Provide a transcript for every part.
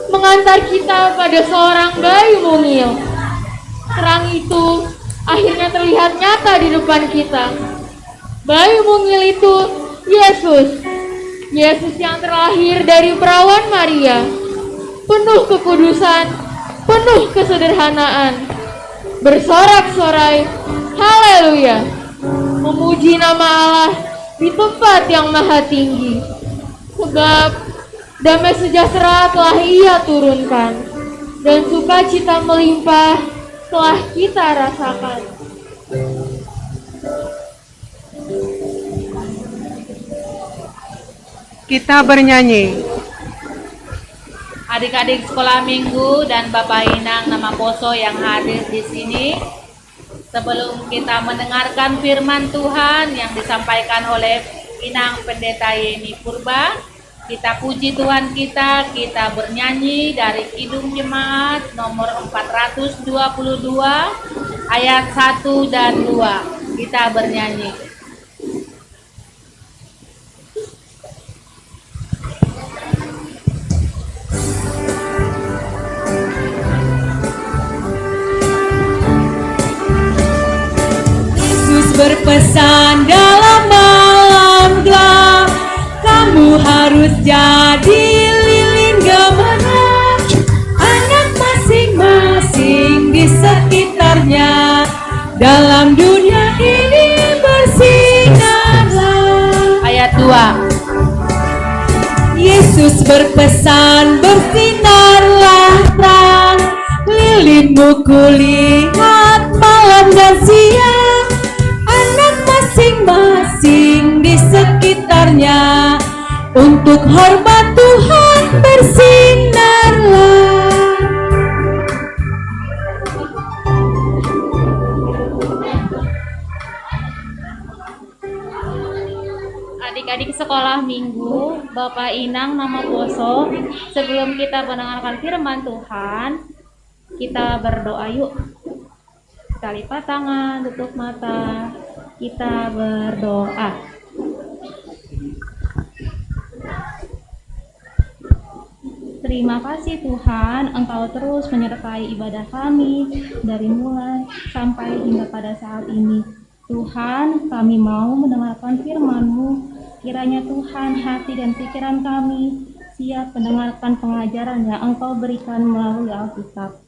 mengantar kita pada seorang bayi mungil. Terang itu akhirnya terlihat nyata di depan kita. Bayi mungil itu Yesus. Yesus yang terlahir dari perawan Maria, penuh kekudusan, penuh kesederhanaan, bersorak-sorai, haleluya, memuji nama Allah di tempat yang maha tinggi. Sebab damai sejahtera telah Ia turunkan, dan sukacita melimpah telah kita rasakan. Kita bernyanyi. Adik-adik sekolah minggu dan Bapak Inang nama Poso yang hadir di sini, sebelum kita mendengarkan firman Tuhan yang disampaikan oleh Inang Pendeta Yeni Purba, kita puji Tuhan kita bernyanyi dari Kidung Jemaat nomor 422 ayat 1 dan 2. Kita bernyanyi. Berpesan dalam malam gelap, kamu harus jadi lilin gemilang. Anak masing-masing di sekitarnya, dalam dunia ini bersinarlah. Ayat 2. Yesus berpesan, bersinarlah terang, lilinmu kulihat malam dan siang. Masing-masing di sekitarnya, untuk hormat Tuhan bersinarlah. Adik-adik sekolah minggu, Bapak Inang nama Poso, sebelum kita mendengarkan firman Tuhan, kita berdoa yuk. Kita lipat tangan, tutup mata, kita berdoa. Terima kasih Tuhan, Engkau terus menyertai ibadah kami dari mulai sampai hingga pada saat ini. Tuhan, kami mau mendengarkan firman-Mu. Kiranya Tuhan, hati dan pikiran kami siap mendengarkan pengajaran yang Engkau berikan melalui Alkitab.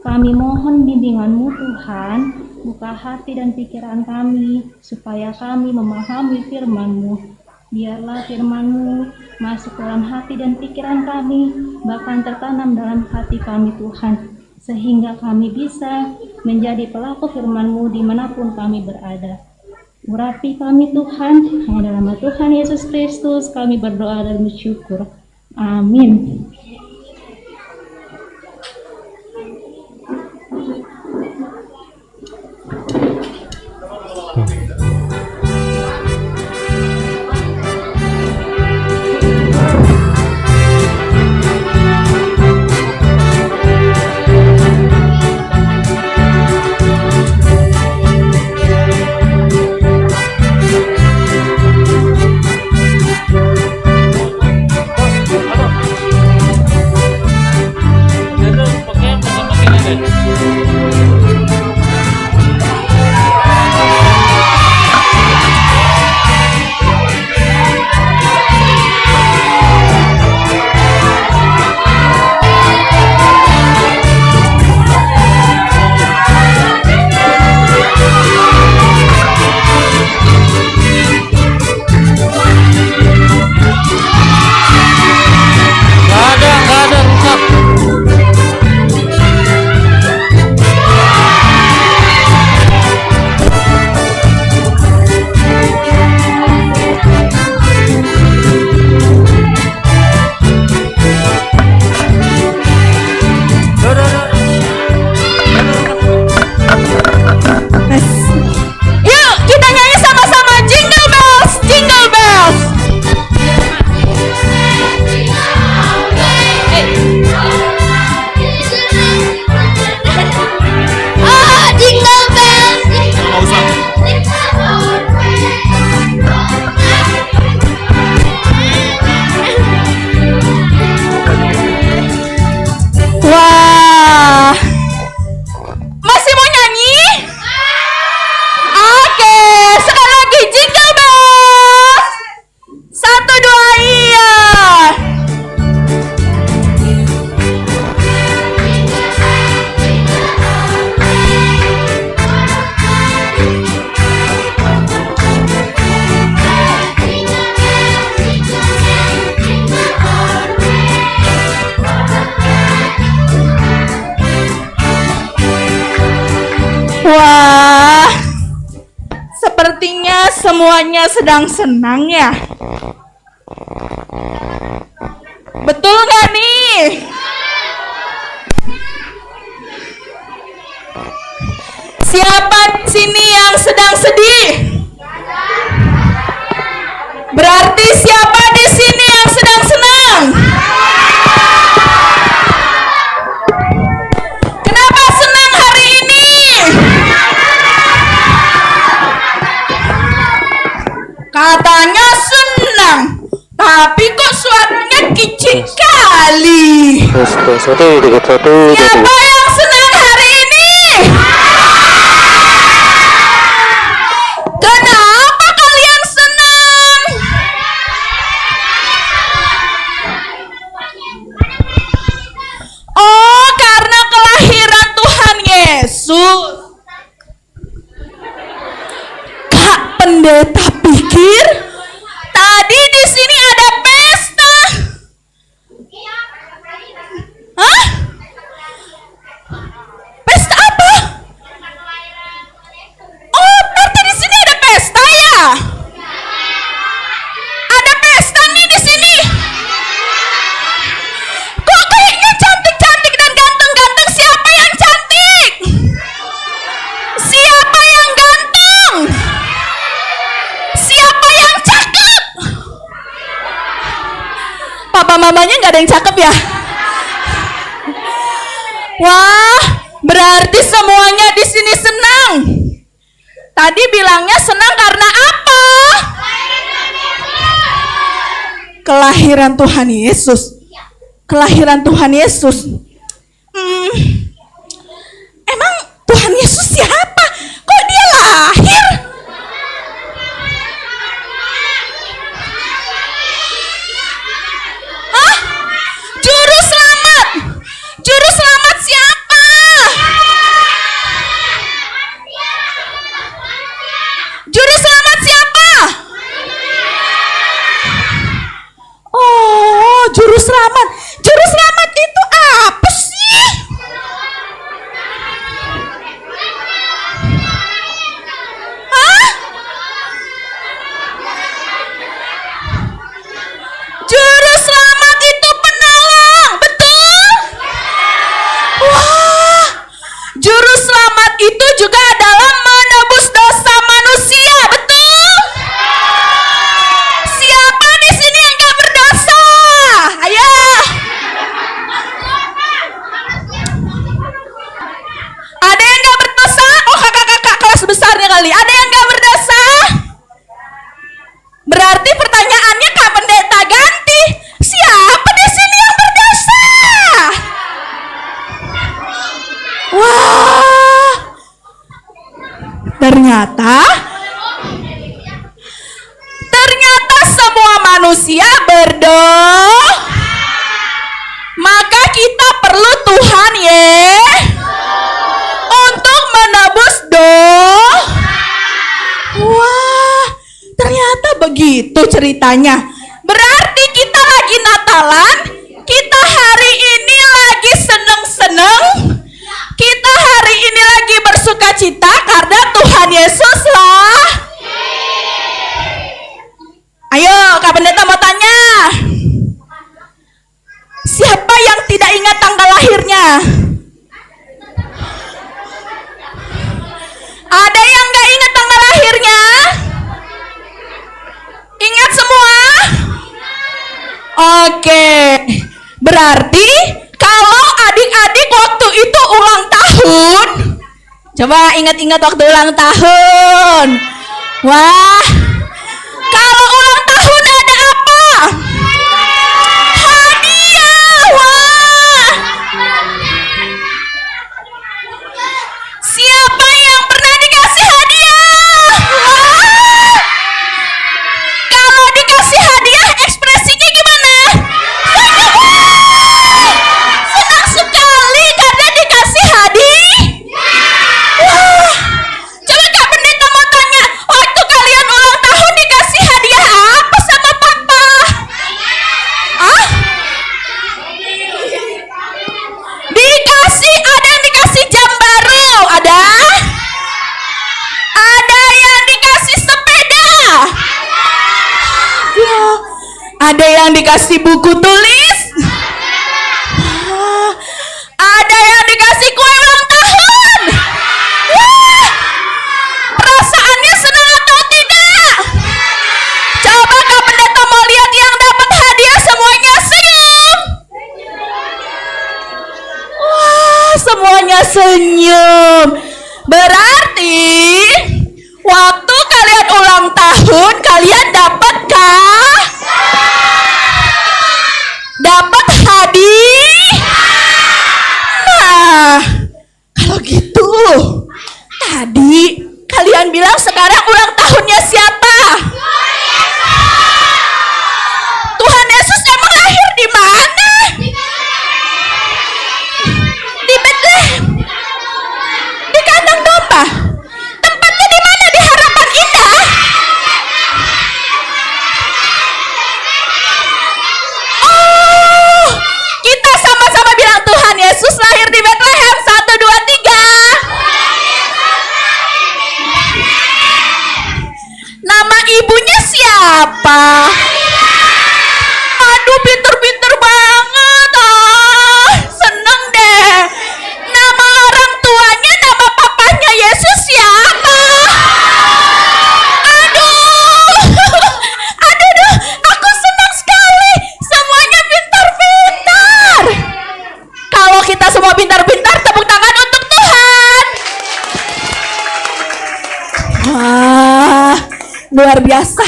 Kami mohon bimbingan-Mu Tuhan, buka hati dan pikiran kami, supaya kami memahami firman-Mu. Biarlah firman-Mu masuk dalam hati dan pikiran kami, bahkan tertanam dalam hati kami Tuhan, sehingga kami bisa menjadi pelaku firman-Mu dimanapun kami berada. Urapi kami Tuhan, hanya dalam nama Tuhan Yesus Kristus kami berdoa dan bersyukur. Amin. Wah, sepertinya semuanya sedang senang ya. Betul nggak nih? Siapa di sini yang sedang sedih? Berarti siapa di sini yang sedang senang? Kenapa senang hari ini? Katanya senang, tapi kok suaranya kicik kali. Siapa yang senang hari ini? Kenapa kalian senang? Oh, karena kelahiran Tuhan Yesus. Kak Pendeta pikir tadi di sini ada pesta. Hah? Pesta apa? Oh, berarti di sini ada pesta ya? Ada pesta nih di sini. Kok kayaknya cantik-cantik dan ganteng-ganteng? Siapa yang cantik? Siapa yang ganteng? Siapa yang cakep? Papa mamanya nggak ada yang cakep ya? Wah, berarti semuanya di sini senang. Tadi bilangnya senang karena apa? Kelahiran Tuhan Yesus. Kelahiran Tuhan Yesus. Emang Tuhan Yesus siapa? Kok dia lahir? Hah? Juru selamat. Juru selamat siapa? Juru selamat siapa? Oh, juru selamat. Juru selamat itu apa sih? Hah? Juru selamat itu penolong, betul? Wah, juru selamat itu juga adalah menebus dosa manusia, betul? Siapa di sini yang gak berdosa? Ayo. Ada yang gak berdosa? Oh, kakak-kakak kelas besarnya kali. Ada yang gak berdosa? Berarti pertanyaannya Kak Pendeta ganti. Siapa di sini yang berdosa? Wah. Ternyata semua manusia berdosa. Maka kita perlu Tuhan untuk menebus dosa. Wah, ternyata begitu ceritanya. Berarti kita lagi Natalan, kita hari ini lagi seneng-seneng, kita hari ini lagi bersukacita karena Tuhan Yesus lah. Ayo, Kak Pendeta mau tanya. Siapa yang tidak ingat tanggal lahirnya? Ada yang gak ingat tanggal lahirnya? Ingat semua? Oke. Berarti kalau adik-adik waktu itu ulang tahun, coba ingat-ingat waktu ulang tahun. Wah, kalau ulang tahun ada apa? Hadiah. Wah. Siapa yang pernah dikasih hadiah? Wah. Kalau dikasih hadiah ekspresinya gimana? Senang sekali karena dikasih hadiah. Wah. Coba Kak Pendeta mau tanya, waktu kalian ulang yang dikasih buku tulis? Wah, ada yang dikasih kue ulang tahun? Wah, perasaannya senang atau tidak? Coba Kak Pendeta mau lihat yang dapat hadiah semuanya senyum. Wah, semuanya senyum. Berarti waktu kalian ulang tahun kalian dapatkah? Dapat hadiah? Nah, kalau gitu tadi kalian bilang sekarang ulang tahunnya siapa? Tuhan Yesus emang lahir di mana? Di Bethlehem. Di kandang domba. Tempatnya di mana? Di Harapan Indah. Oh, kita sama-sama bilang Tuhan Yesus lahir di Bethlehem. 1, 2, 3. Nama ibunya siapa? Aduh, pinter-pinter banget. Seneng deh. Nama orang tuanya, nama papanya Yesus siapa? Aduh. Aduh, aku senang sekali. Semuanya pintar-pintar. Kalau kita semua pintar-pintar, tepuk tangan untuk Tuhan. Wah, luar biasa.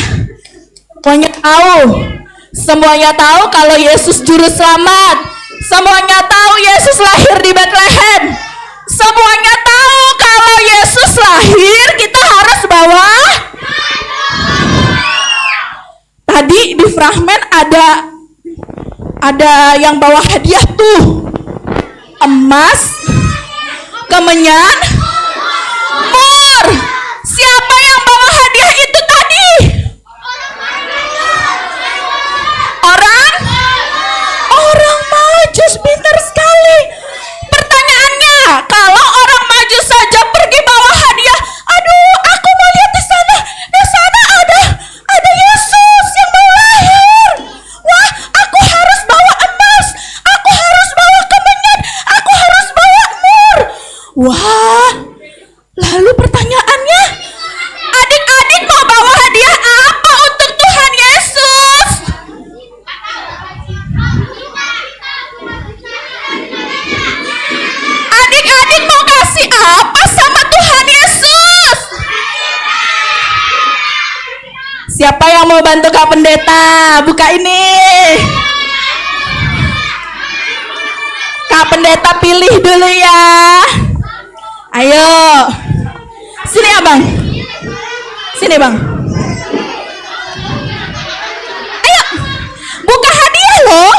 Semuanya tahu kalau Yesus juru selamat. Semuanya tahu Yesus lahir di Bethlehem. Semuanya tahu kalau Yesus lahir kita harus bawa. Tadi di fragmen ada yang bawa hadiah tuh. Emas, kemenyan, mur. Siapa yang bawa hadiah itu tadi? Orang Majus, pintar sekali. Pertanyaannya, kalau orang Majus saja pergi bawa hadiah, aduh, aku mau lihat di sana. Di sana ada Yesus yang mau lahir. Wah, aku harus bawa emas. Aku harus bawa kemenyan. Aku harus bawa mur. Wah, lalu pertanyaannya, adik-adik mau bawa hadiah apa untuk Tuhan Yesus? Adik-adik mau kasih apa sama Tuhan Yesus? Siapa yang mau bantu Kak Pendeta? Buka ini. Kak Pendeta pilih dulu ya. Ayo. Sini abang. Sini bang. Ayo. Buka hadiah loh.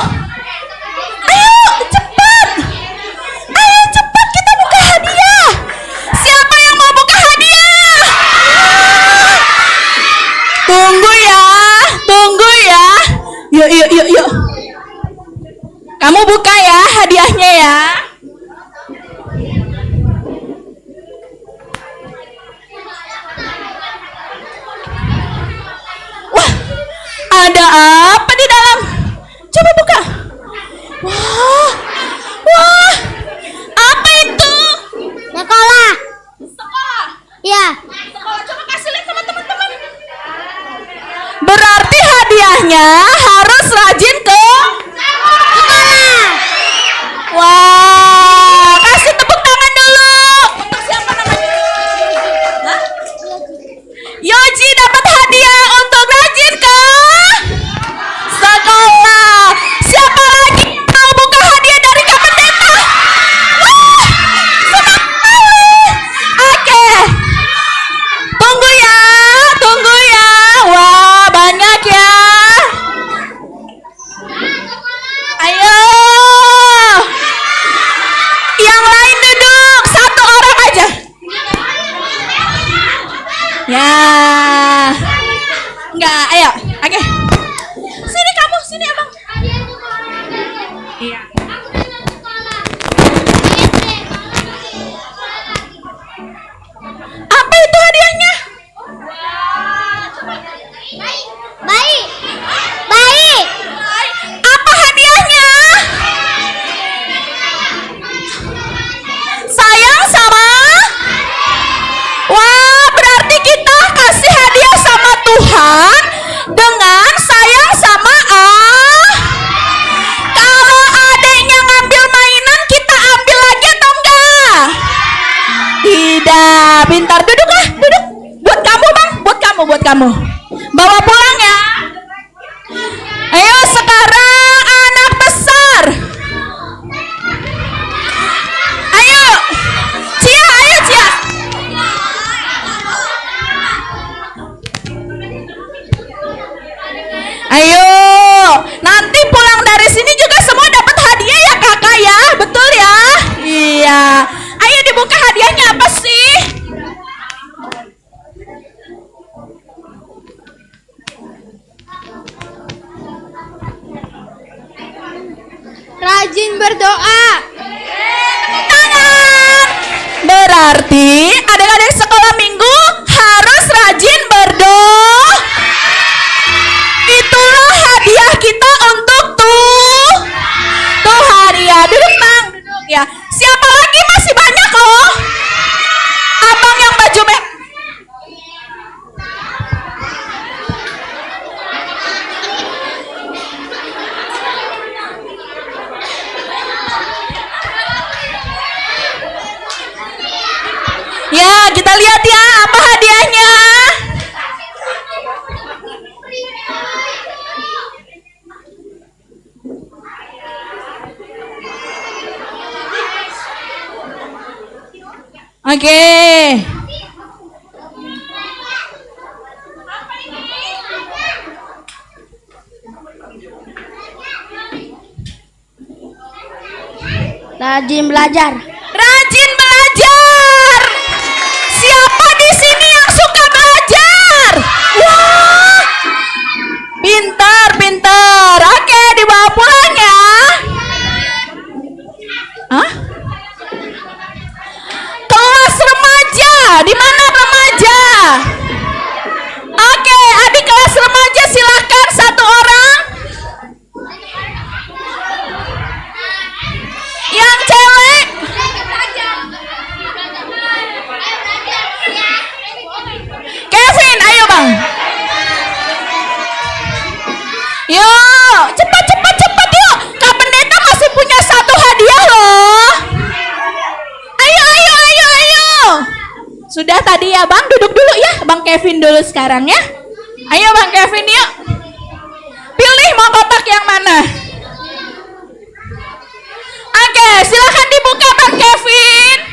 Ayo cepat. Ayo cepat kita buka hadiah. Siapa yang mau buka hadiah? Tunggu ya. Tunggu ya. Yuk. Kamu buka ya hadiahnya ya. Wah, ada apa di dalam? Coba buka. Wah, apa itu? Sekolah. Sekolah. Ya. Sekolah, coba kasih lihat sama teman-teman. Berarti hadiahnya harus rajin ke Sekolah. Wah, kasih tepuk tangan dulu. Untuk siapa namanya? Hah? Yoji dapat hadiah untuk rajin ke sekolah. Siapa lagi mau buka hadiah dari Kak Pendeta? Wah, senang sekali. Oke. Tunggu ya. Wah, banyak ya. kamu. Bawa pulang ya. Ayo sekarang anak besar. Ayo. Cia, ayo Cia. Ayo. Nanti pulang dari sini juga semua dapat hadiah ya kakak ya. Betul ya? Iya. Ayo dibuka hadiahnya apa sih? Rajin berdoa. Tangan. Berarti adik-adik sekolah minggu harus rajin berdoa. Itulah hadiah kita untuk Tuhan ya. Duduk Bang, duduk ya. Siapa lagi masih banyak loh. Abang yang baju merah. Ya, kita lihat ya apa hadiahnya. Oke. Rajin belajar. Rajin belajar. Siapa di sini yang suka belajar? Wah, pintar, pintar. Oke, dibawa pulang ya. Hah? Kelas remaja, di mana remaja? Oke, adik kelas remaja silahkan satu orang. Yang cewek. Kevin, ayo bang. Yuk, cepat, cepat, cepat yuk. Kak Pendeta masih punya satu hadiah loh. Ayo, ayo, ayo, ayo. Sudah tadi ya bang, duduk dulu ya. Bang Kevin dulu sekarang ya. Ayo bang Kevin yuk. Pilih mau kotak yang mana. Oke, silakan dibuka bang Kevin.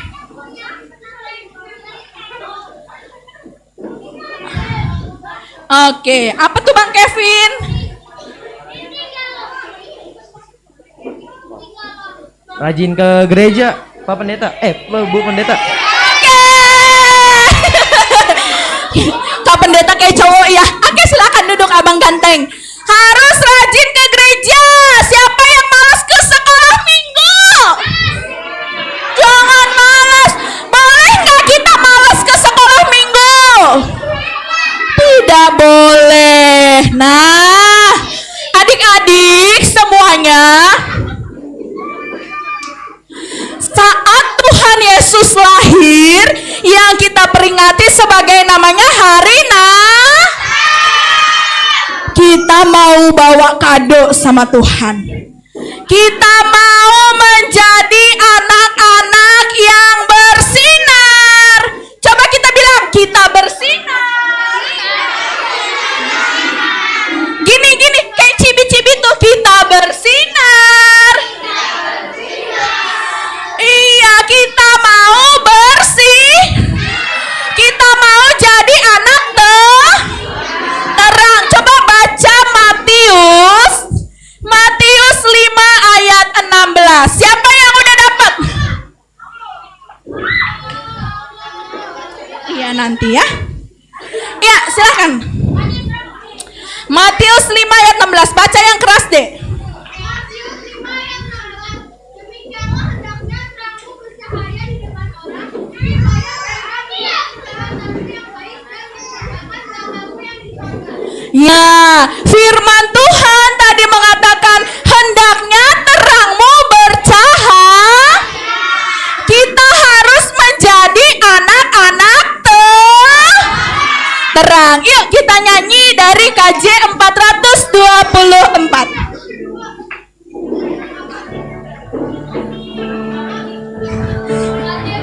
Oke, apa tuh bang Kevin? Rajin ke gereja, Pak Pendeta. Bu Pendeta. Oke. Kak Pendeta kayak cowok ya. Oke, silakan duduk abang ganteng. Harus rajin ke gereja. Siapa yang malas ke sekolah minggu? Jangan malas. Boleh nggak kita malas ke sekolah minggu? Tidak boleh. Nah, adik-adik semuanya, saat Tuhan Yesus lahir yang kita peringati sebagai namanya hari kita mau bawa kado sama Tuhan. Kita mau menjadi anak-anak yang bersinar. Coba kita bilang kita bersinar. Gini kayak cibi-cibi tuh, kita bersinar. Iya, kita mau bersih. Kita mau jadi anak terang. Coba baca Matius 5 ayat 16. Siapa yang udah dapat? Iya nanti ya. Ya, silakan. Matius 5 ayat 16. Baca yang keras deh. Ya, firman Tuhan tadi mengatakan hendaknya terangmu bercahaya. Kita harus menjadi anak-anak terang. Yuk kita nyanyi dari KJ 424.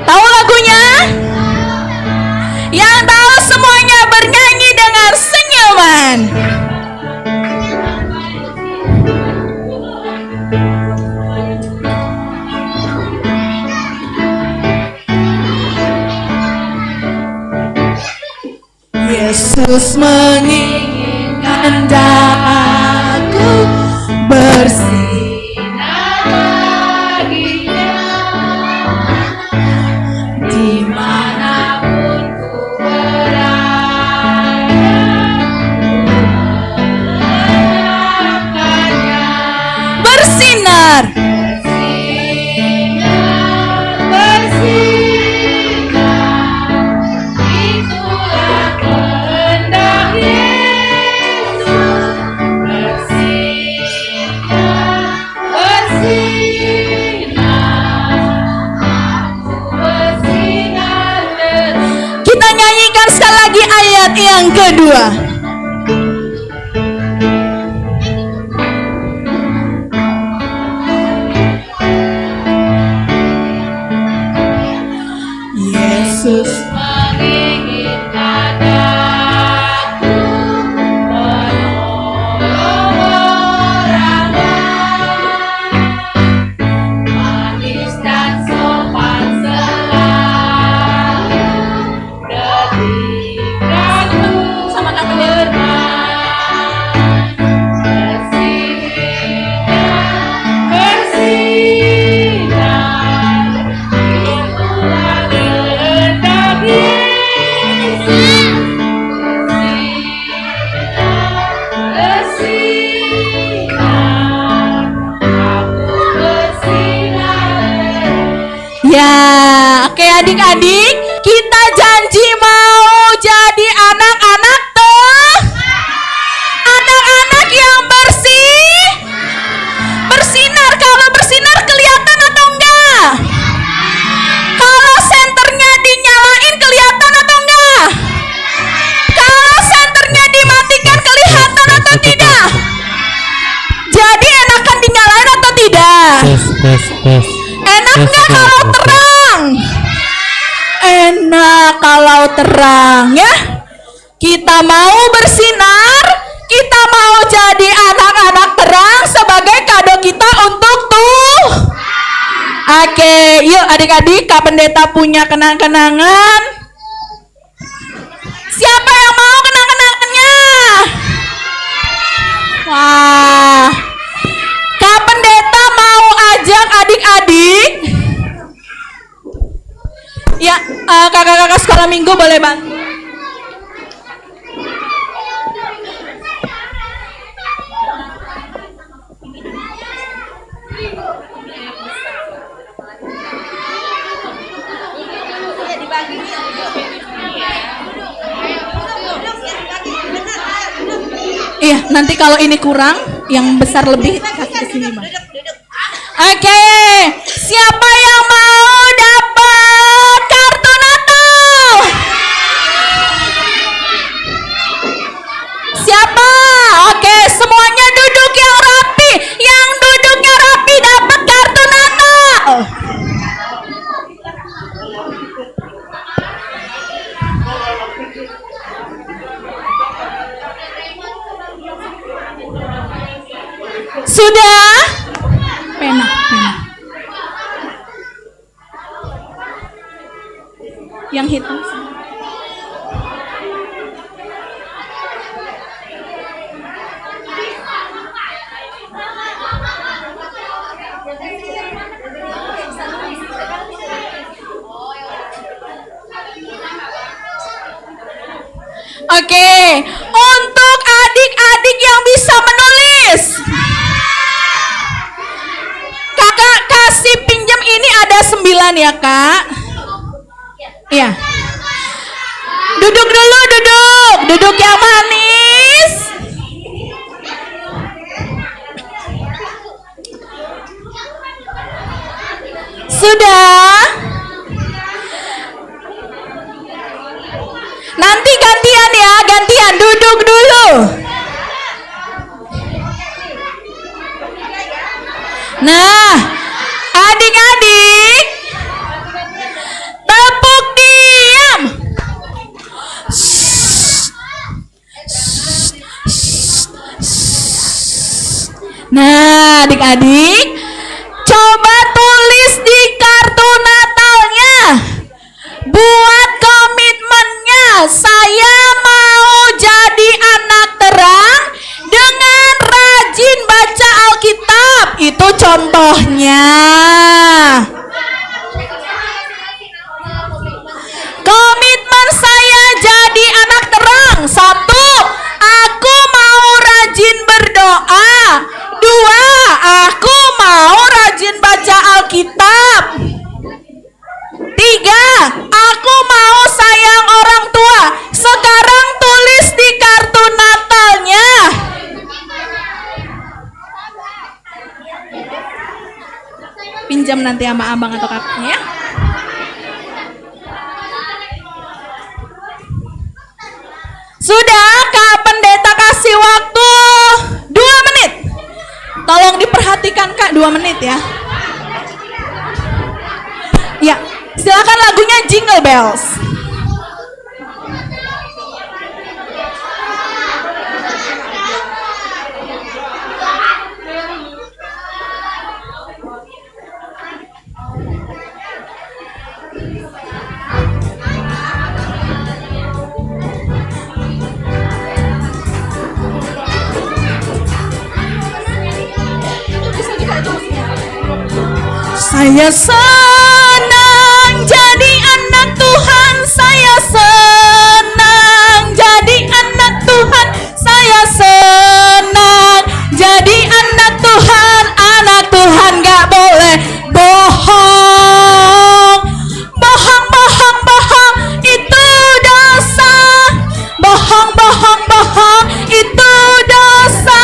Tahu lagunya? Yang tahu semuanya bernyanyi dengan Yesus menginginkan daku bersinar baginya dimanapun ku berada, bersinar, kita nyanyikan sekali lagi ayat yang kedua. Yesus menginginkan aku menolong orang manis dan sopan selalu ketika ku sama bermain bersinar itulah kehendak Yesus. Bersinar, aku bersinar. Ya, oke adik-adik, kita janji mau jadi anak-anak tuh. Anak-anak yang bersih, bersinar. Kalau bersinar kelihatan atau enggak? Kalau senternya dinyalain kelihatan atau enggak? Kalau senternya dimatikan kelihatan atau tidak? Jadi enakan dinyalain atau tidak? tes. Enak nggak kalau terang? Enak kalau terang ya. Kita mau bersinar, kita mau jadi anak-anak terang sebagai kado kita untuk tuh. Oke, yuk adik-adik, Kak Pendeta punya kenang-kenangan. Siapa yang mau kenang-kenangannya? Wah, Kak Pendeta mau ajak adik-adik. Ya, kakak-kakak sekolah minggu boleh bantu. Iya, nanti kalau ini kurang, yang besar lebih kasih ke sini, Bang. Oke, siapa yang mau dapat kartu Natal? Siapa? Oke, semuanya duduk yang rapi. Yang duduknya rapi dapat kartu Natal. Sudah? Pena. Yang hitam. Oke, untuk adik-adik yang bisa menulis, kakak kasih pinjam ini ada 9 ya kak. Iya. Duduk dulu, duduk yang manis. Sudah. Nanti gantian ya, gantian duduk dulu. Nah, adik-adik, tepuk diam. Nah, adik-adik, coba tulis di kartu Natalnya. Buat komitmennya, saya mau Siap. 3. Aku mau sayang orang tua. Sekarang tulis di kartu Natalnya. Pinjam nanti sama abang atau kakaknya ya. Sudah, Kak Pendeta kasih waktu 2 menit. Tolong diperhatikan Kak, 2 menit ya. Ya, silakan lagunya Jingle Bells. Saya senang jadi anak Tuhan, saya senang jadi anak Tuhan, saya senang jadi anak Tuhan. Anak Tuhan gak boleh bohong. Bohong, bohong, bohong, itu dosa. Bohong, bohong, bohong, itu dosa.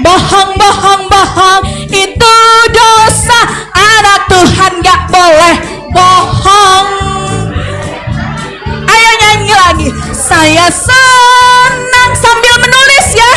Bohong, bohong, bohong, itu dosa. Anak Tuhan gak boleh bohong. Ayo nyanyi lagi. Saya senang sambil menulis ya.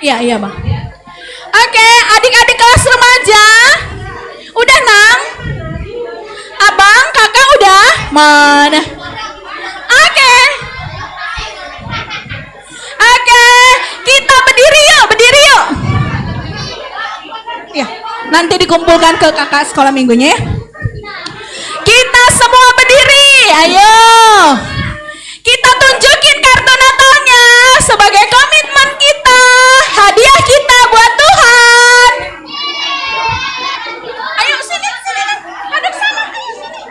Iya, iya bang. Oke, adik-adik kelas remaja, udah nang? Abang, kakak udah? Mana? Oke. Oke, kita berdiri yuk, berdiri yuk. Ya, nanti dikumpulkan ke kakak sekolah minggunya ya. Kita semua berdiri, ayo. Kita tunjukin kartu Natalnya sebagai komitmen kita, hadiah kita buat Tuhan. Ayo sini, sini, hadap sana, ayo sini.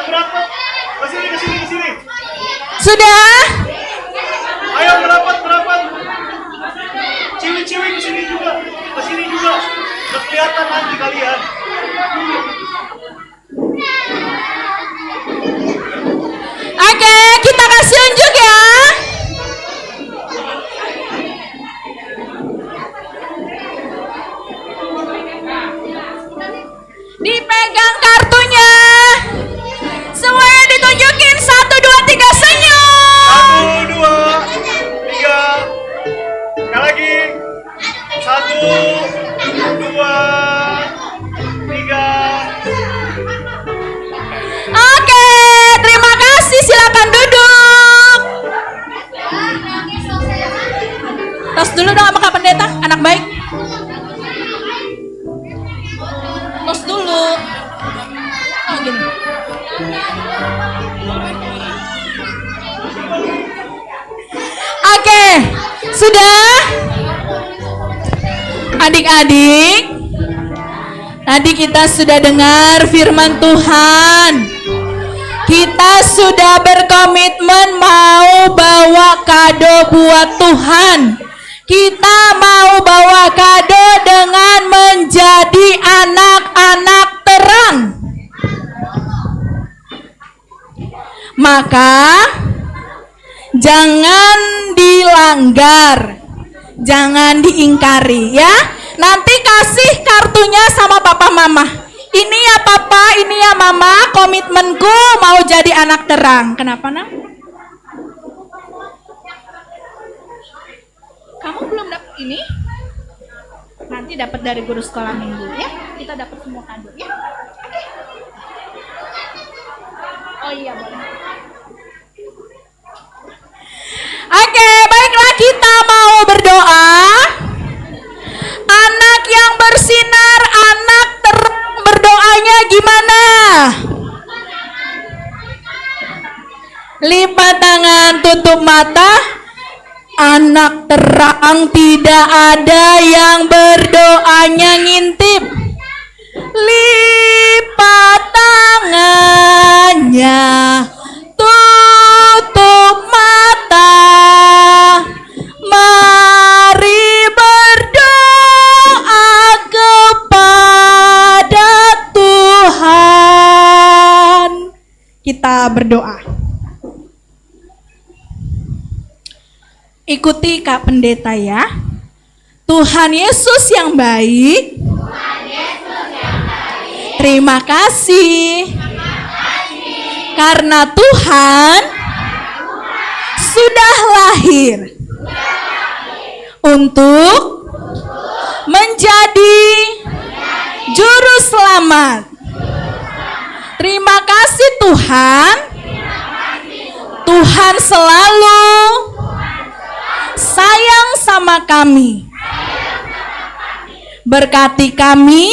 Merapat. Ke sini. Sudah? Ayo merapat. Ciwi ke sini juga. Udah kelihatan nanti kalian. Oke, kita kasih unjuk ya. Dipegang kartunya. Semuanya ditunjukin 1, 2, 3 senyum. 1, 2, 3. Sekali lagi. 1, 2, 3. Oke, terima kasih. Silakan duduk. Tos dulu dong sama Kak Pendeta, anak baik. Tos dulu. Oh gini. Oke, sudah? Adik-adik, tadi kita sudah dengar firman Tuhan. Kita sudah berkomitmen mau bawa kado buat Tuhan. Kita mau bawa kado dengan menjadi anak-anak terang. Maka jangan dilanggar, jangan diingkari ya. Nanti kasih kartunya sama papa mama. Ini ya papa, ini ya mama, komitmenku mau jadi anak terang. Kenapa nak? Kamu belum dapat ini? Nanti dapat dari guru sekolah minggu ya. Kita dapat semua kado ya. Oke. Oh iya boleh. Oke, baiklah kita mau berdoa. Anak yang bersinar, anak terang, berdoanya gimana? Lipat tangan, tutup mata. Anak terang tidak ada yang berdoanya ngintip. Lipat tangannya, tutup mata. Mari berdoa kepada Tuhan. Kita berdoa. Ikuti Kak Pendeta ya. Tuhan Yesus yang baik. Terima kasih. Karena Tuhan sudah lahir untuk menjadi juru selamat. Terima kasih Tuhan. Tuhan selalu sayang sama kami. Berkati kami,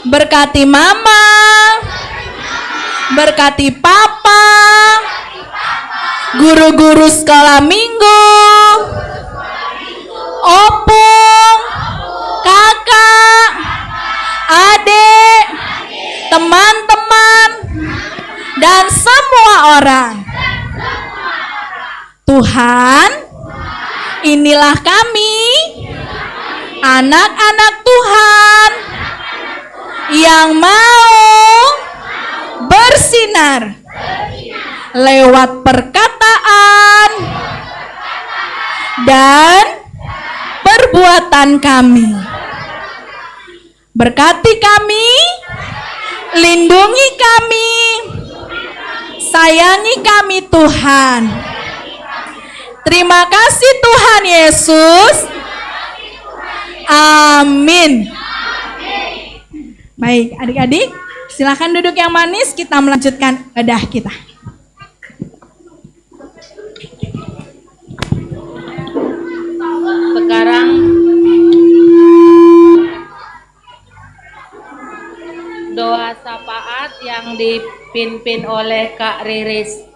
berkati mama, berkati papa, guru-guru sekolah minggu, opung, kakak, adik, teman-teman, dan semua orang. Tuhan, inilah kami, anak-anak Tuhan yang mau bersinar lewat perkataan dan perbuatan kami. Berkati kami, lindungi kami, sayangi kami Tuhan. Terima kasih Tuhan Yesus. Amin. Baik, adik-adik, silakan duduk yang manis, kita melanjutkan ibadah kita. Sekarang doa syafaat yang dipimpin oleh Kak Riris.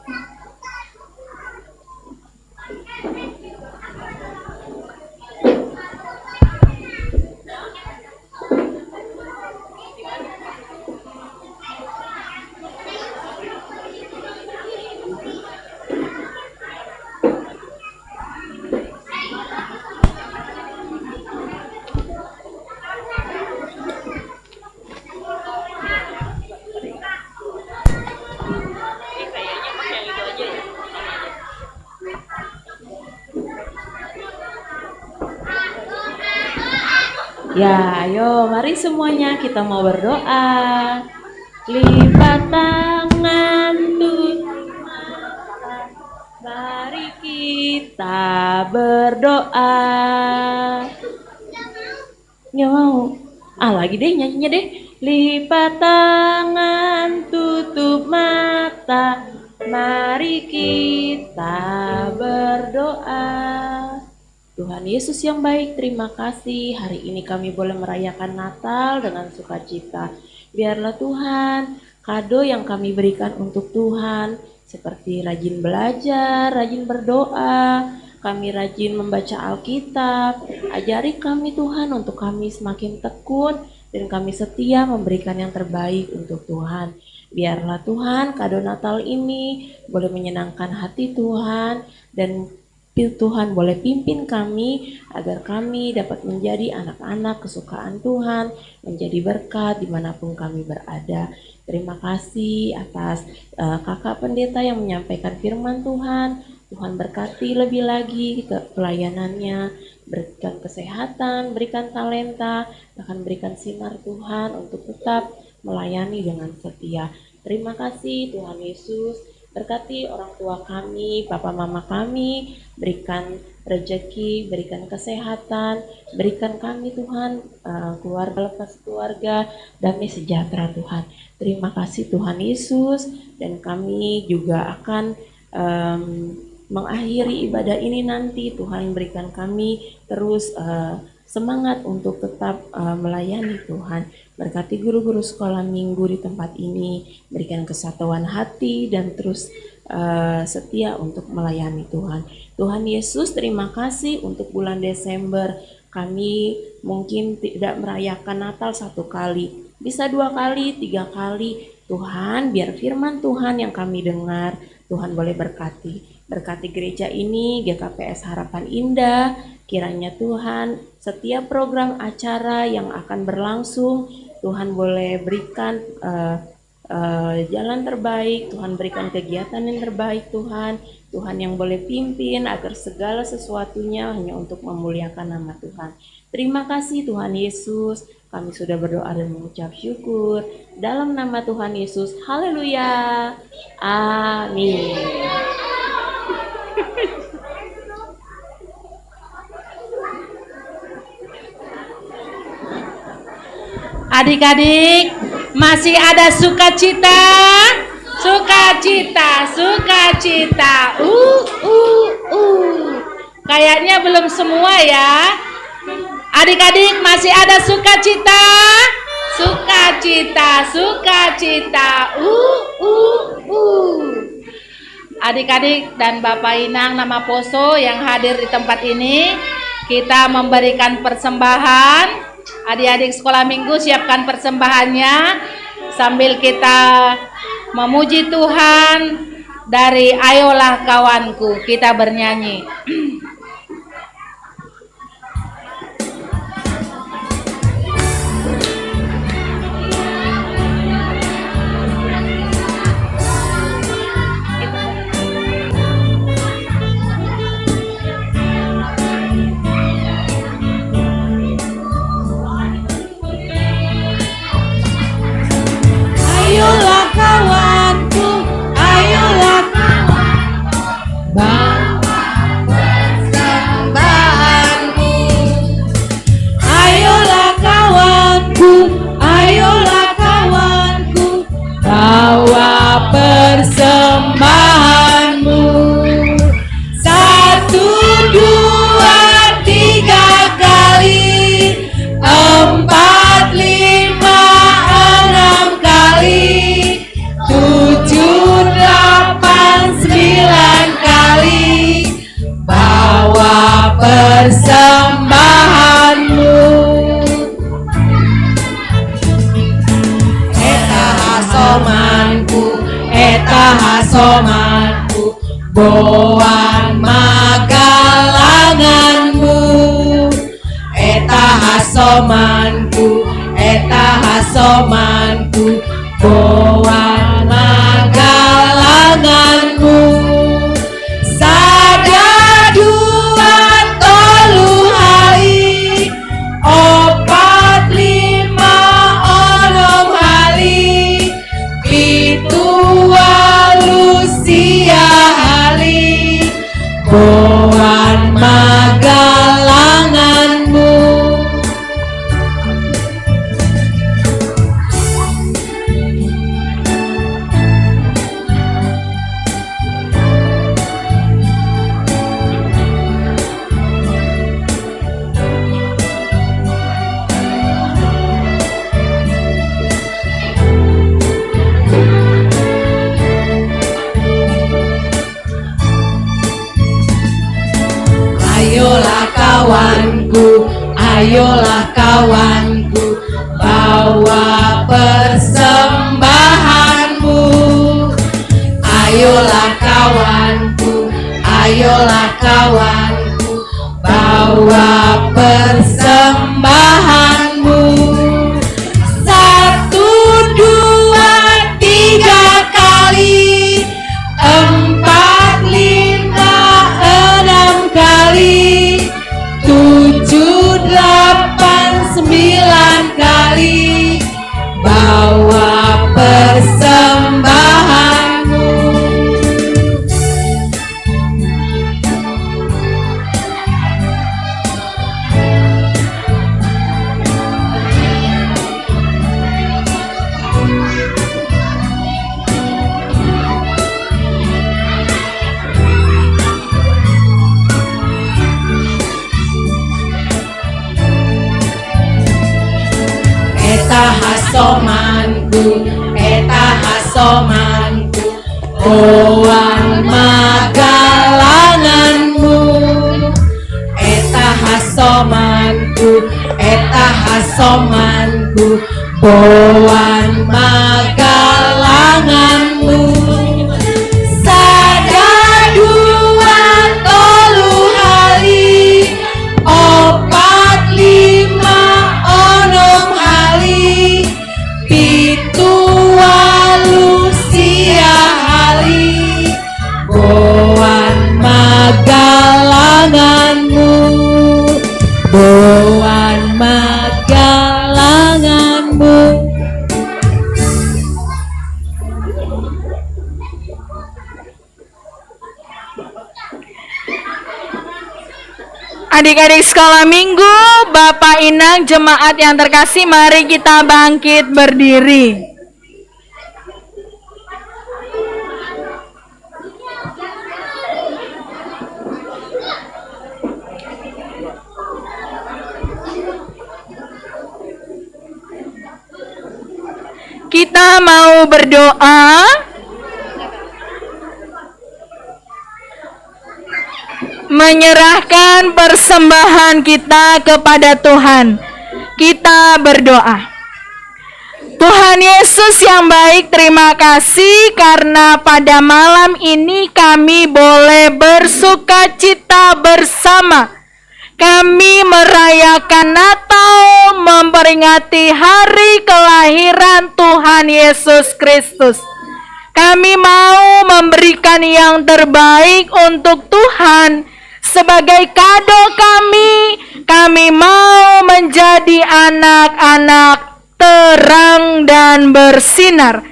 Ya, ayo mari semuanya kita mau berdoa. Lipat tangan tutup mata, mari kita berdoa. Nggak mau? Lagi deh nyanyinya deh. Lipat tangan tutup mata, mari kita berdoa. Tuhan Yesus yang baik, terima kasih hari ini kami boleh merayakan Natal dengan sukacita. Biarlah Tuhan, kado yang kami berikan untuk Tuhan, seperti rajin belajar, rajin berdoa, kami rajin membaca Alkitab, ajari kami Tuhan untuk kami semakin tekun, dan kami setia memberikan yang terbaik untuk Tuhan. Biarlah Tuhan, kado Natal ini boleh menyenangkan hati Tuhan, dan Tuhan boleh pimpin kami agar kami dapat menjadi anak-anak kesukaan Tuhan, menjadi berkat dimanapun kami berada. Terima kasih atas kakak pendeta yang menyampaikan firman Tuhan. Tuhan berkati lebih lagi ke pelayanannya, berikan kesehatan, berikan talenta, bahkan berikan sinar Tuhan untuk tetap melayani dengan setia. Terima kasih Tuhan Yesus. Berkati orang tua kami, papa mama kami, berikan rezeki, berikan kesehatan, berikan kami Tuhan keluarga lepas keluarga, damai sejahtera Tuhan. Terima kasih Tuhan Yesus, dan kami juga akan mengakhiri ibadah ini nanti. Tuhan berikan kami terus semangat untuk tetap melayani Tuhan. Berkati guru-guru sekolah minggu di tempat ini, berikan kesatuan hati dan terus setia untuk melayani Tuhan. Tuhan Yesus, terima kasih untuk bulan Desember. Kami mungkin tidak merayakan Natal 1 kali, bisa 2 kali, 3 kali. Tuhan, biar firman Tuhan yang kami dengar, Tuhan boleh berkati. Berkati gereja ini, GKPS Harapan Indah. Kiranya Tuhan, setiap program acara yang akan berlangsung, Tuhan boleh berikan jalan terbaik, Tuhan berikan kegiatan yang terbaik Tuhan. Tuhan yang boleh pimpin agar segala sesuatunya hanya untuk memuliakan nama Tuhan. Terima kasih Tuhan Yesus, kami sudah berdoa dan mengucap syukur. Dalam nama Tuhan Yesus, haleluya, amin. Adik-adik, masih ada sukacita? Sukacita, sukacita. Kayaknya belum semua ya. Adik-adik, masih ada sukacita? Sukacita, sukacita. Adik-adik dan Bapak Inang nama Poso yang hadir di tempat ini, kita memberikan persembahan. Adik-adik sekolah minggu siapkan persembahannya sambil kita memuji Tuhan dari Ayolah Kawanku. Kita bernyanyi. boan magalanganmu. Eta hasomanku, boan magalanganmu. Sadadua tolu hari, opat lima onom hari, pitu walu sia hari, boan magalanganmu. Ayolah kawanku, bawa persembahanmu. Ayolah kawanku, bawa persembahanmu. 1, 2, 3 kali, 4, 5, 6 kali, 7, 8, 9 kali, bawa persembahanmu. Eta hasomanku, boan magalanganmu. Eta hasomanku, boan magalanganmu. Sadadua tolu hari, opat lima onom hari, pitu walu sia hari, boan magalanganmu. Boan magalanganmu. Adik-adik sekolah minggu, Bapak Inang, jemaat yang terkasih, mari kita bangkit berdiri. Kita mau berdoa. Menyerahkan persembahan kita kepada Tuhan. Kita berdoa. Tuhan Yesus yang baik, terima kasih karena pada malam ini kami boleh bersukacita bersama. Kami merayakan Natal, memperingati hari kelahiran Tuhan Yesus Kristus. Kami mau memberikan yang terbaik untuk Tuhan. Sebagai kado kami mau menjadi anak-anak terang dan bersinar.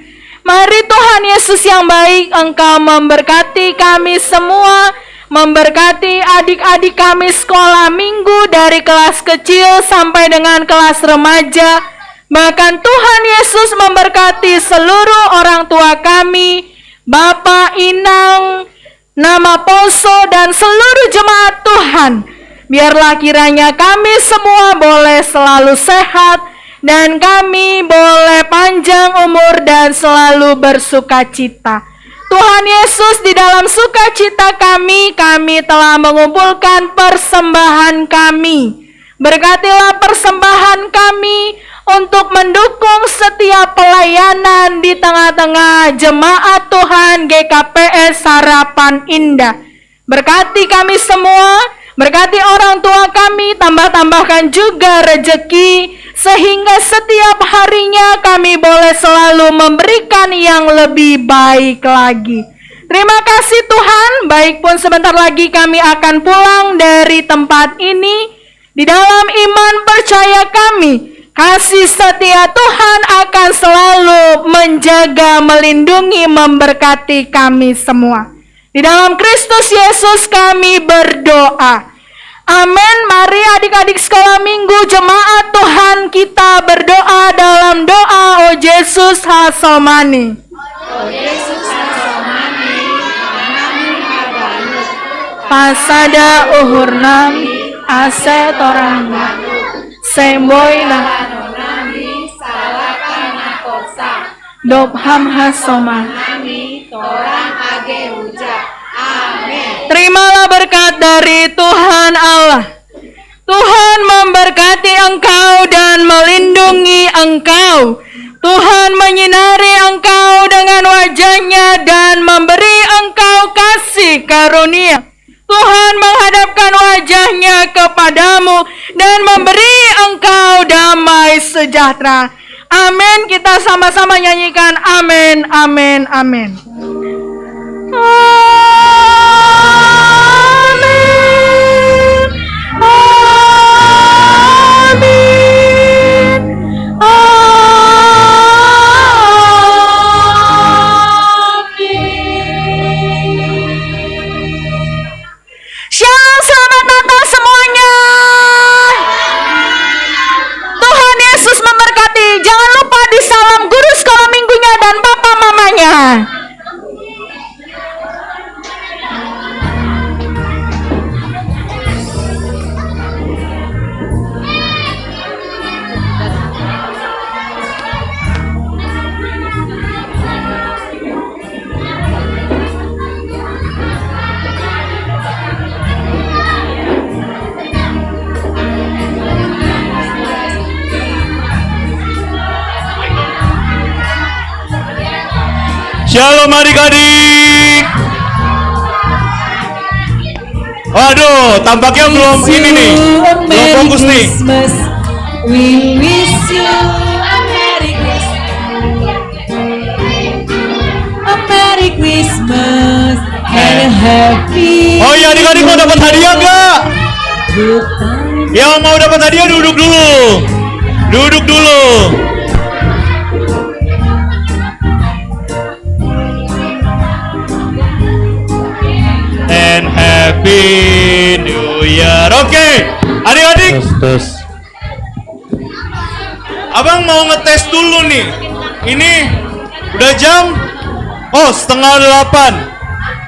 Mari Tuhan Yesus yang baik, Engkau memberkati kami semua, memberkati adik-adik kami sekolah minggu dari kelas kecil sampai dengan kelas remaja. Bahkan Tuhan Yesus memberkati seluruh orang tua kami, Bapak Inang, Nama Poso, dan seluruh jemaat Tuhan. Biarlah kiranya kami semua boleh selalu sehat, dan kami boleh panjang umur dan selalu bersukacita. Tuhan Yesus, di dalam sukacita kami telah mengumpulkan persembahan kami. Berkatilah persembahan kami, untuk mendukung setiap pelayanan di tengah-tengah jemaat Tuhan GKPS Harapan Indah. Berkati kami semua, berkati orang tua kami, tambahkan juga rejeki, sehingga setiap harinya kami boleh selalu memberikan yang lebih baik lagi. Terima kasih Tuhan, baik pun sebentar lagi kami akan pulang dari tempat ini. Di dalam iman percaya kami, kasih setia Tuhan akan selalu menjaga, melindungi, memberkati kami semua. Di dalam Kristus Yesus kami berdoa. Amin. Mari adik-adik sekolah minggu jemaat Tuhan kita berdoa dalam doa O Yesus Hasomani. Pasada uhur nami ase torang semboy lah Dobham Hasoma. Terimalah berkat dari Tuhan Allah. Tuhan memberkati engkau dan melindungi engkau. Tuhan menyinari engkau dengan wajah-Nya dan memberi engkau kasih karunia. Tuhan menghadapkan wajah-Nya kepadamu dan memberi engkau damai sejahtera. Amin. Kita sama-sama nyanyikan amin, amin, amin. Amin. Amin. Shalom, selamat Natal semuanya. Tuhan Yesus memberkati. Jangan lupa disalam guru sekolah minggunya dan papa mamanya. Shalom adik-adik. Waduh, tampaknya belum ini nih. Belum fokus nih. We wish you a Merry Christmas and a happy. Oh iya, adik-adik mau dapat hadiah nggak? Yang mau dapat hadiah duduk dulu. Duduk dulu. And happy new year. Oke, adik-adik. Terus. Abang mau ngetes dulu nih. Ini udah jam 7:30.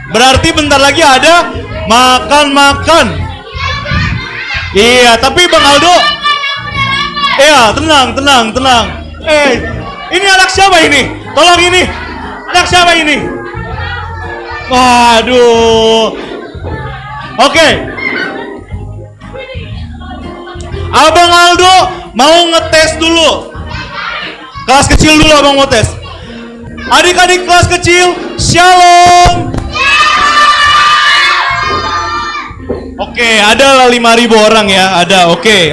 Berarti bentar lagi ada makan-makan. Iya, tapi Bang Aldo. Iya, tenang. Ini anak siapa ini? Tolong ini. Anak siapa ini? Waduh. Oke. Abang Aldo mau ngetes dulu. Kelas kecil dulu abang mau tes. Adik-adik kelas kecil, shalom. Oke, ada 5.000 orang ya, ada. Oke.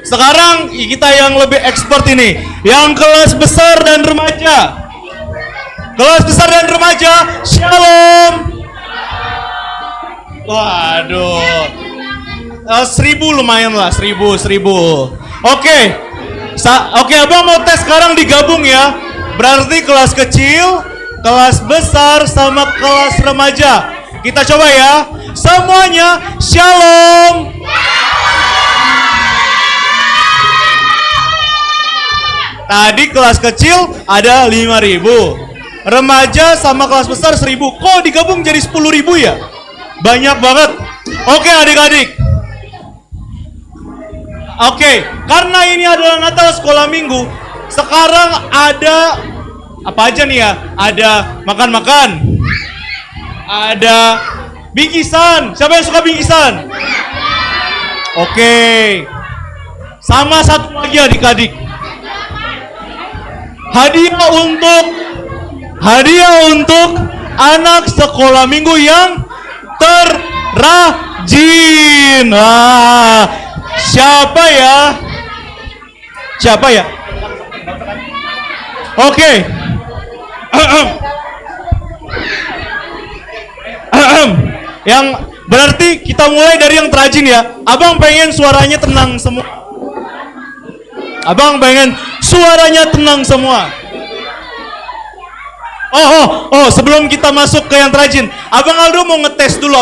Sekarang kita yang lebih expert ini, yang kelas besar dan remaja. Kelas besar dan remaja, shalom. Waduh. 1.000 lumayan lah, 1.000. Oke, abang mau tes sekarang digabung ya. Berarti kelas kecil, kelas besar, sama kelas remaja. Kita coba ya. Semuanya, shalom. Tadi kelas kecil ada 5.000. Remaja sama kelas besar 1.000. Kok digabung jadi 10.000 ya? Banyak banget. Oke adik-adik. Oke, karena ini adalah Natal sekolah minggu, sekarang ada apa aja nih ya? Ada makan-makan, ada bingkisan. Siapa yang suka bingkisan? Oke. Sama satu lagi adik-adik. hadiah untuk anak sekolah minggu yang terrajin. Siapa ya? Oke. Yang berarti kita mulai dari yang terajin ya. Abang pengen suaranya tenang semua. Sebelum kita masuk ke yang terajin, Abang Aldo mau ngetes dulu.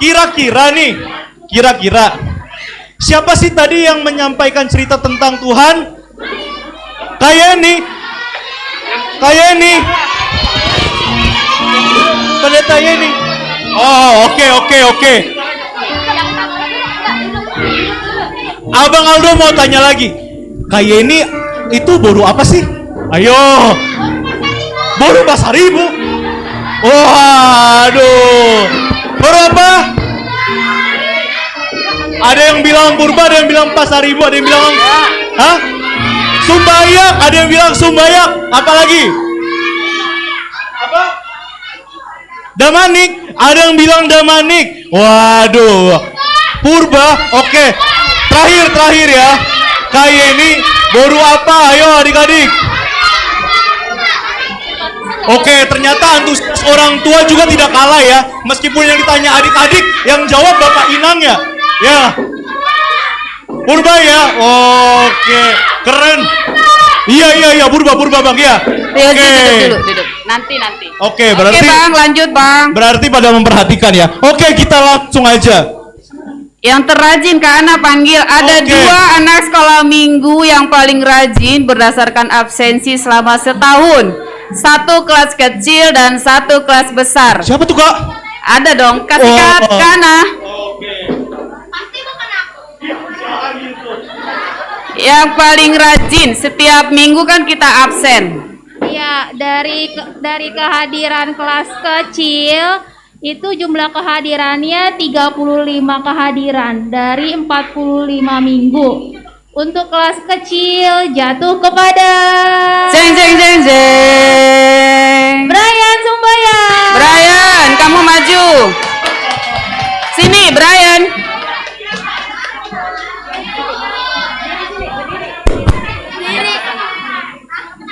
Kira-kira siapa sih tadi yang menyampaikan cerita tentang Tuhan? Kayak ini. Pendeta ini. Oh, oke. Abang Aldo mau tanya lagi. Kayak ini itu boru apa sih? Ayo. Boru Pasaribu. Waduh. Boru apa? Ada yang bilang purba, ada yang bilang Pasaribu, ada yang bilang Sumbayak, ada yang bilang Sumbayak. Apa lagi? Apa? Damanik, ada yang bilang Damanik. Waduh. Purba, oke. Terakhir ya. Kayak ini boru apa? Ayo adik-adik. Oke, ternyata antusias orang tua juga tidak kalah ya. Meskipun yang ditanya adik-adik, yang jawab Bapak Inang ya. Ya. Purba ya. Oke, keren. Iya, purba Bang ya. Oke. Duduk. Nanti. Oke, berarti Bang, lanjut Bang. berarti pada memperhatikan ya. Oke, kita langsung aja. Yang terrajin Kak Ana panggil. Ada Oke. 2 anak sekolah minggu yang paling rajin berdasarkan absensi selama setahun. 1 kelas kecil dan 1 kelas besar. Siapa tuh, Kak? Ada dong, kasih Kak Ana. Yang paling rajin, setiap minggu kan kita absen. Ya, dari kehadiran kelas kecil itu jumlah kehadirannya 35 kehadiran dari 45 minggu. Untuk kelas kecil jatuh kepada Jeng. Brian Sumbayang. Brian, kamu maju. Sini, Brian.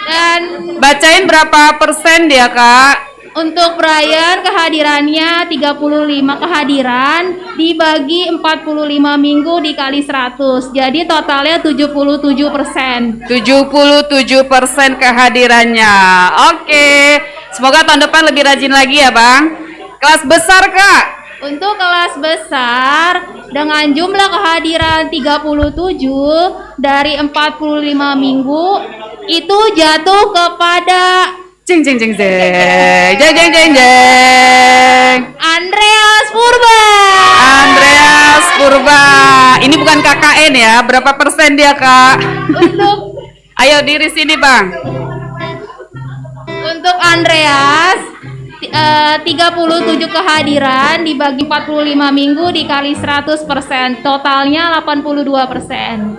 Dan Bacain berapa persen dia, Kak? untuk Brian kehadirannya 35 kehadiran dibagi 45 minggu dikali 100. Jadi totalnya 77%. 77% kehadirannya. Oke. Semoga tahun depan lebih rajin lagi ya, Bang. Kelas besar, Kak. Untuk kelas besar dengan jumlah kehadiran 37 dari 45 minggu itu jatuh kepada Jeng. Andreas Purba. Andreas Purba. Ini bukan KKN ya. Berapa persen dia, Kak? Ayo diri sini, Bang. Untuk Andreas 37 kehadiran dibagi 45 minggu dikali 100%, totalnya 82%.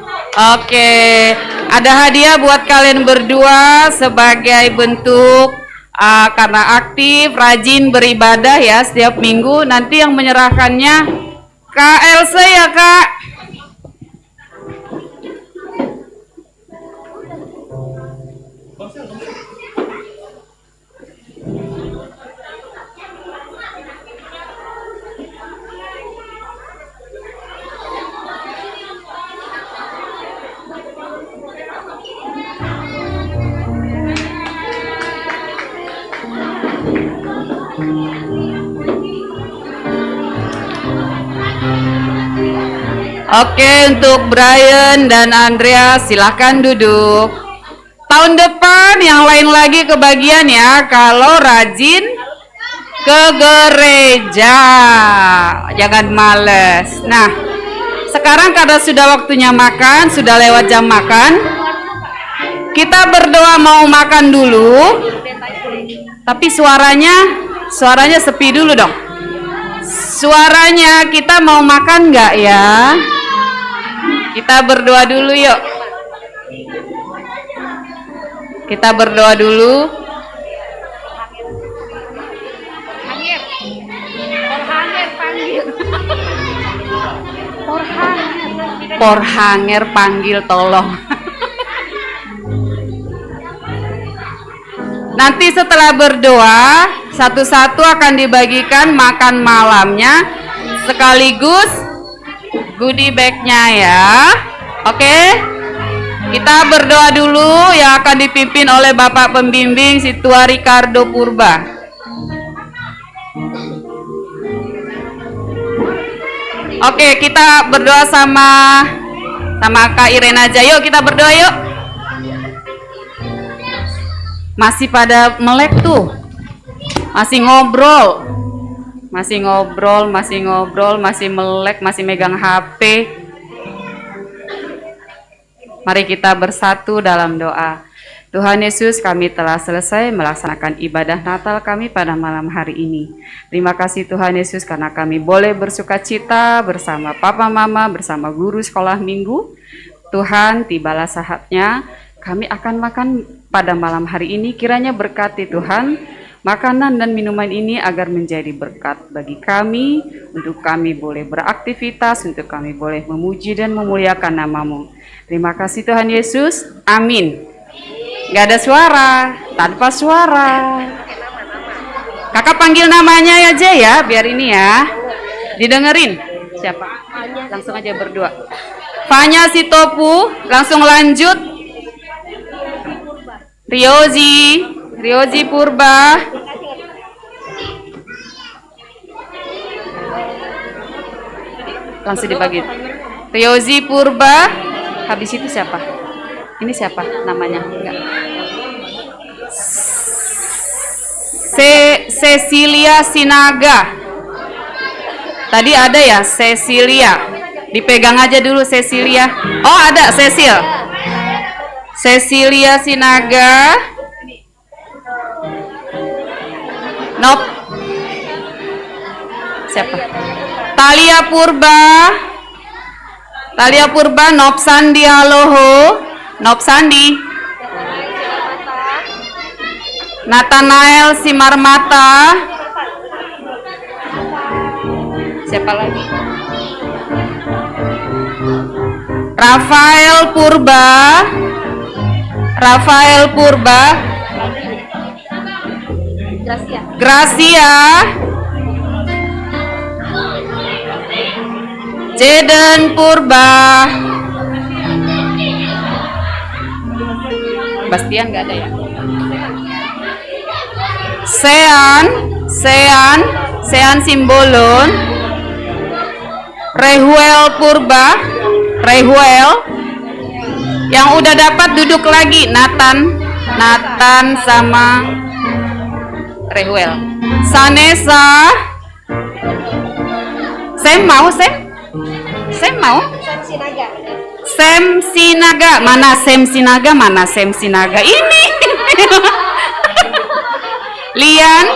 Oke, ada hadiah buat kalian berdua sebagai bentuk karena aktif, rajin beribadah ya setiap minggu. Nanti yang menyerahkannya Kak Elsa ya, Kak. Oke, untuk Brian dan Andrea silahkan duduk. Tahun depan yang lain lagi kebagian ya, kalau rajin ke gereja. Jangan males. Nah, sekarang karena sudah waktunya makan, sudah lewat jam makan, kita berdoa mau makan dulu. Tapi suaranya sepi dulu dong. Suaranya kita mau makan nggak ya? Kita berdoa dulu yuk. Kita berdoa dulu. Porhanger panggil tolong. Nanti setelah berdoa, satu-satu akan dibagikan makan malamnya sekaligus goodie bag-nya ya. Oke? Kita berdoa dulu yang akan dipimpin oleh Bapak Pembimbing Situa Ricardo Purba. Oke, kita berdoa sama Kak Irena aja. Yuk kita berdoa yuk. Masih pada melek tuh. Masih ngobrol, masih melek, masih megang HP. Mari kita bersatu dalam doa. Tuhan Yesus, kami telah selesai melaksanakan ibadah Natal kami pada malam hari ini. Terima kasih Tuhan Yesus karena kami boleh bersukacita bersama Papa Mama, bersama guru sekolah minggu. Tuhan, tibalah saatnya kami akan makan pada malam hari ini. Kiranya berkati Tuhan makanan dan minuman ini agar menjadi berkat bagi kami, untuk kami boleh beraktivitas, untuk kami boleh memuji dan memuliakan nama-Mu. Terima kasih Tuhan Yesus. Amin. Gak ada suara, tanpa suara. Kakak panggil namanya aja ya, biar ini ya didengerin. Siapa? Langsung aja berdua. Fanya Sitopu, langsung lanjut. Riozi Purba. Langsung dibagi. Riozi Purba. Habis itu siapa? Ini siapa namanya? Enggak. Cecilia Sinaga. Tadi ada ya Cecilia. Dipegang aja dulu Cecilia. Oh ada Cecilia Sinaga. Nop. Siapa? Talia Purba, Nopsandi Aloho. Nopsandi. Nathanael Simarmata. Siapa lagi? Rafael Purba. Gracia. Jeden Purba. Bastian nggak ada ya? Sean Simbolon. Rehuel Purba. Yang udah dapat duduk lagi. Nathan sama Rehuel. Sanesa. Sem mau? Sem Sinaga. Mana Sem Sinaga? Ini. Lian.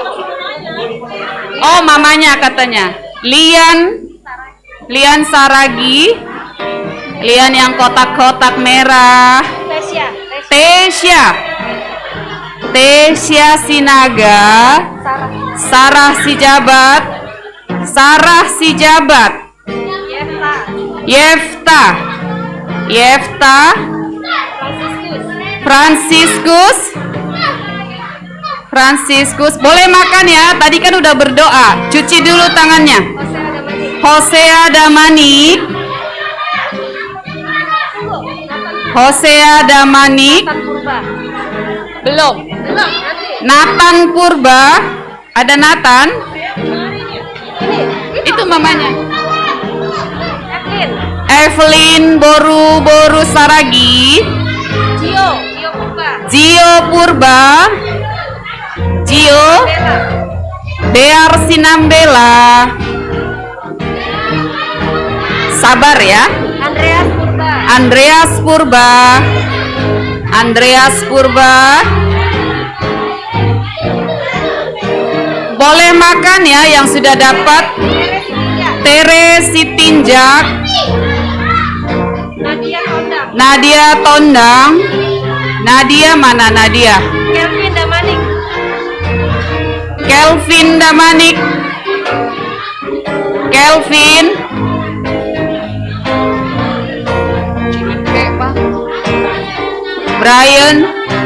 Oh, mamanya katanya. Lian Saragi. Lian yang kotak-kotak merah. Tesya Sinaga. Sarah Sijabat. Yefta. Franciscus. Boleh makan ya. Tadi kan udah berdoa. Cuci dulu tangannya. Hosea Damanik. Belum. Nathan Purba. Ada Nathan. Itu mamanya. Evelyn Boru Saragi. Gio Purba. Bear Sinambela. Sabar ya. Andreas Purba. Boleh makan ya yang sudah dapat. Tere Sitinjak. Nadia Tondang. Nadia mana Nadia? Kelvin Damanik. Kelvin Damanik. Kelvin.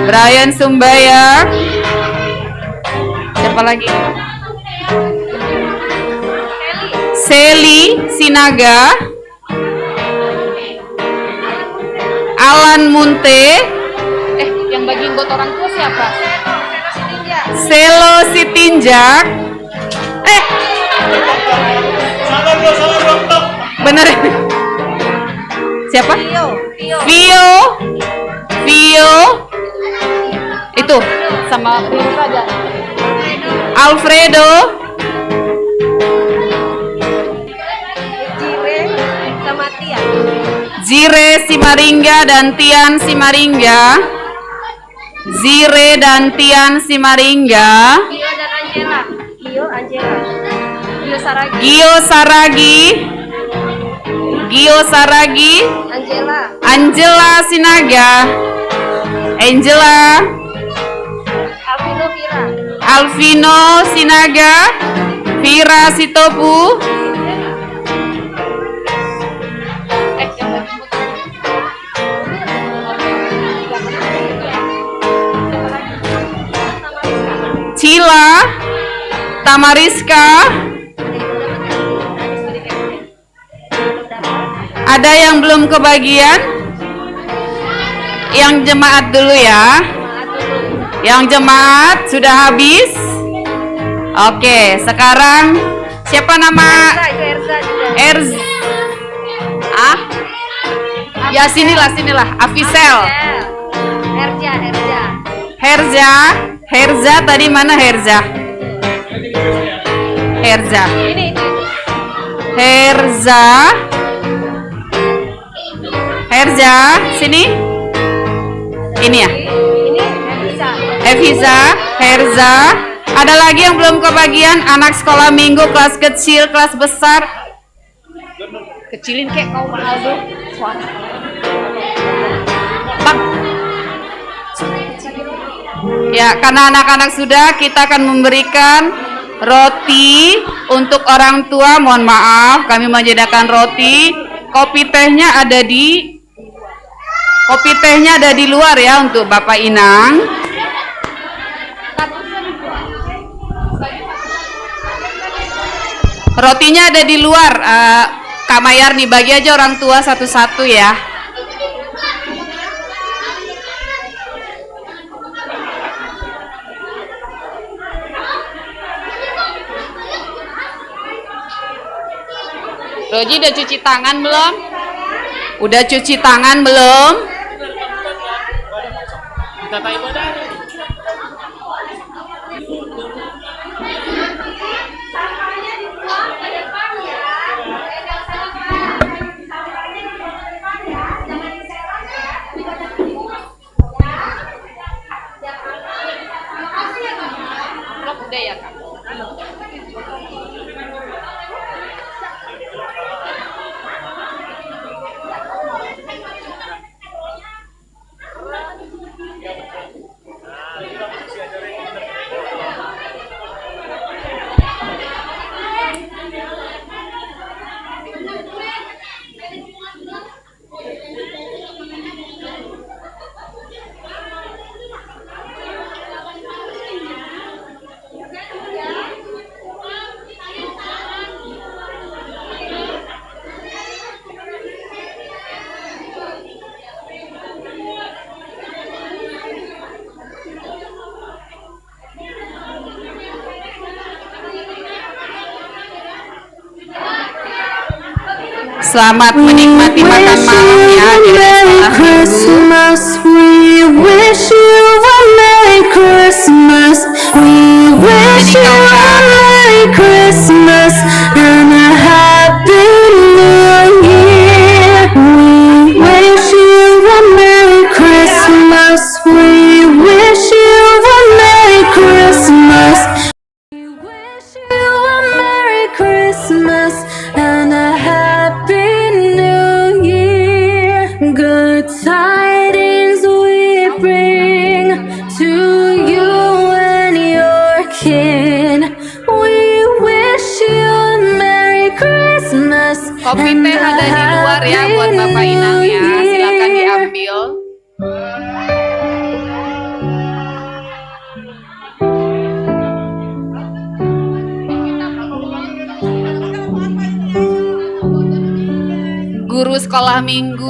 Brian Sumbayar. Siapa lagi? Seli Sinaga. Alan Munte. Yang bagiin buat orang tua siapa? Selo Sitinjak. Sabar bro. Bener. Siapa? Vio. Itu sama Rizka. Alfredo. Zire Simaringga dan Tian Simaringga. Zire dan Tian Simaringga. Gio Saragi. Angela Sinaga. Angela. Alvino Sinaga. Vira Sitopu. Cila, Tamariska. Ada yang belum kebagian? Yang jemaat dulu ya. Yang jemaat sudah habis. Oke, sekarang siapa nama? Erza. Ya sinilah. Afisel. Herza tadi mana Herza? Herza, sini. Ini ya. Eviza, Herza. Ada lagi yang belum kebagian? Anak sekolah minggu, kelas kecil, kelas besar. Kecilin kek kau Pak Aldo. Suara. Bang. Ya, karena anak-anak sudah, kita akan memberikan roti untuk orang tua. Mohon maaf, kami menyediakan roti. Kopi tehnya ada di luar ya untuk Bapak Inang. Rotinya ada di luar. Kak Mayar nih, bagi aja orang tua satu-satu ya. Roji udah cuci tangan belum? Udah cuci tangan belum? Udah ya Kak. Selamat menikmati makan malam ya di restoran minggu. We wish you a Merry Christmas. We wish you a Merry Christmas and a Happy New Year. We wish you a Merry Christmas. We wish you a Merry Christmas. We wish you a Merry Christmas and a Happy New Year. Good tidings we bring. Christmas. Kopi and teh ada di luar ya buat Bapak Inang ya. Silakan diambil. Guru sekolah minggu